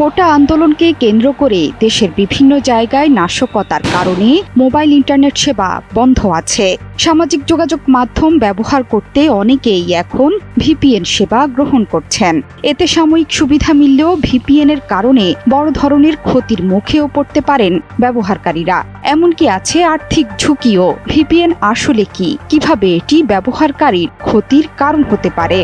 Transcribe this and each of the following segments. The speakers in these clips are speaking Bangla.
কোটা আন্দোলনকে কেন্দ্র করে দেশের বিভিন্ন জায়গায় নাশকতার কারণে মোবাইল ইন্টারনেট সেবা বন্ধ আছে। সামাজিক যোগাযোগ মাধ্যম ব্যবহার করতে অনেকেই এখন ভিপিএন সেবা গ্রহণ করছেন। এতে সাময়িক সুবিধা মিললেও ভিপিএনের কারণে বড় ধরনের ক্ষতির মুখেও পড়তে পারেন ব্যবহারকারীরা। এমনকি আছে আর্থিক ঝুঁকিও। ভিপিএন আসলে কি, কিভাবে এটি ব্যবহারকারীর ক্ষতির কারণ হতে পারে?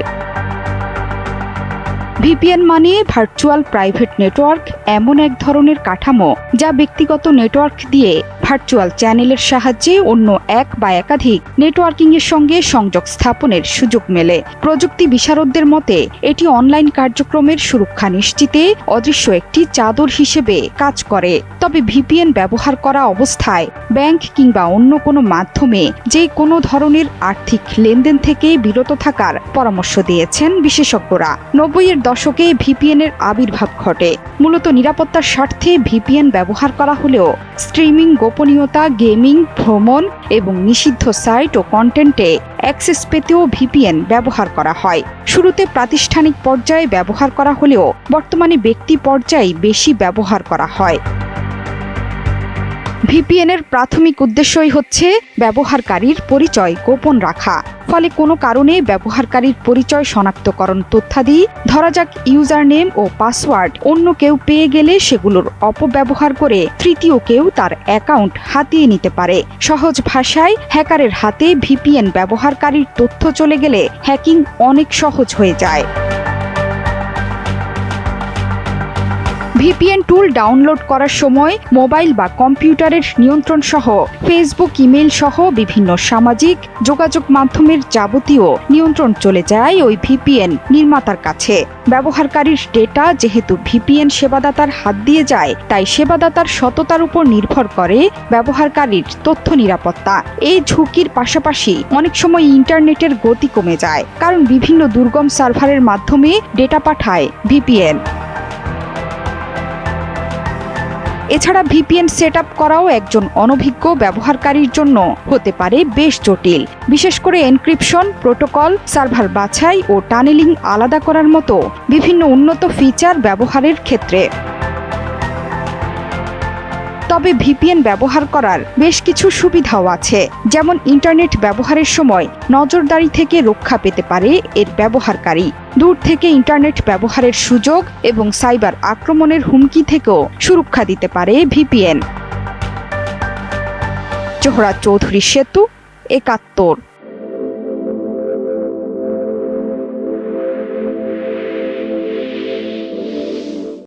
ভিপিএন মানে ভার্চুয়াল প্রাইভেট নেটওয়ার্ক, এমন এক ধরনের কাঠামো যা ব্যক্তিগত নেটওয়ার্ক দিয়ে ভার্চুয়াল চ্যানেলের সাহায্যে অন্য এক বা একাধিক নেটওয়ার্কিংয়ের সঙ্গে সংযোগ স্থাপনের সুযোগ মেলে। প্রযুক্তি বিশারদদের মতে এটি অনলাইন কার্যক্রমের সুরক্ষা নিশ্চিতে অদৃশ্য একটি চাদর হিসেবে কাজ করে। তবে ভিপিএন ব্যবহার করা অবস্থায় ব্যাংক কিংবা অন্য কোনো মাধ্যমে যে কোনো ধরনের আর্থিক লেনদেন থেকে বিরত থাকার পরামর্শ দিয়েছেন বিশেষজ্ঞরা। 90-এর দশকে ভিপিএনের আবির্ভাব ঘটে। মূলত নিরাপত্তার স্বার্থে ভিপিএন ব্যবহার করা হলেও স্ট্রিমিং, গোপনীয়তা, গেমিং, ভ্রমণ এবং নিষিদ্ধ সাইট ও কন্টেন্টে অ্যাক্সেস পেতেও ভিপিএন ব্যবহার করা হয়। শুরুতে প্রাতিষ্ঠানিক পর্যায়ে ব্যবহার করা হলেও বর্তমানে ব্যক্তি পর্যায়ে বেশি ব্যবহার করা হয়। ভিপিএনের প্রাথমিক উদ্দেশ্যই হচ্ছে ব্যবহারকারীর পরিচয় গোপন রাখা। ফলে কোনো কারণে ব্যবহারকারীর পরিচয় শনাক্তকরণ তথ্যাদি, ধরা যাক ইউজার নেম ও পাসওয়ার্ড, অন্য কেউ পেয়ে গেলে সেগুলোর অপব্যবহার করে তৃতীয় কেউ তার অ্যাকাউন্ট হাতিয়ে নিতে পারে। সহজ ভাষায়, হ্যাকারের হাতে ভিপিএন ব্যবহারকারীর তথ্য চলে গেলে হ্যাকিং অনেক সহজ হয়ে যায়। ভিপিএন টুল ডাউনলোড করার সময় মোবাইল বা কম্পিউটারের নিয়ন্ত্রণ সহ ফেসবুক, ইমেইল সহ বিভিন্ন সামাজিক যোগাযোগ মাধ্যমের যাবতীয় নিয়ন্ত্রণ চলে যায় ওই ভিপিএন নির্মাতার কাছে। ব্যবহারকারীর ডেটা যেহেতু ভিপিএন সেবাদাতার হাত দিয়ে যায়, তাই সেবাদাতার সততার উপর নির্ভর করে ব্যবহারকারীর তথ্য নিরাপত্তা। এই ঝুঁকির পাশাপাশি অনেক সময় ইন্টারনেটের গতি কমে যায়, কারণ বিভিন্ন দুর্গম সার্ভারের মাধ্যমে ডেটা পাঠায় ভিপিএন। এছাড়া ভিপিএন সেটআপ করাও একজন অনভিজ্ঞ ব্যবহারকারীর জন্য হতে পারে বেশ জটিল, বিশেষ করে এনক্রিপশন, প্রোটোকল, সার্ভার বাছাই ও টানেলিং আলাদা করার মতো বিভিন্ন উন্নত ফিচার ব্যবহারের ক্ষেত্রে। তবে ভিপিএন ব্যবহার করার বেশ কিছু সুবিধাও আছে, যেমন ইন্টারনেট ব্যবহারের সময় নজরদারি থেকে রক্ষা পেতে পারে এর ব্যবহারকারী। দূর থেকে ইন্টারনেট ব্যবহারের সুযোগ এবং সাইবার আক্রমণের হুমকি থেকেও সুরক্ষা দিতে পারে ভিপিএন। জোহরা চৌধুরী সেতু, ৭১।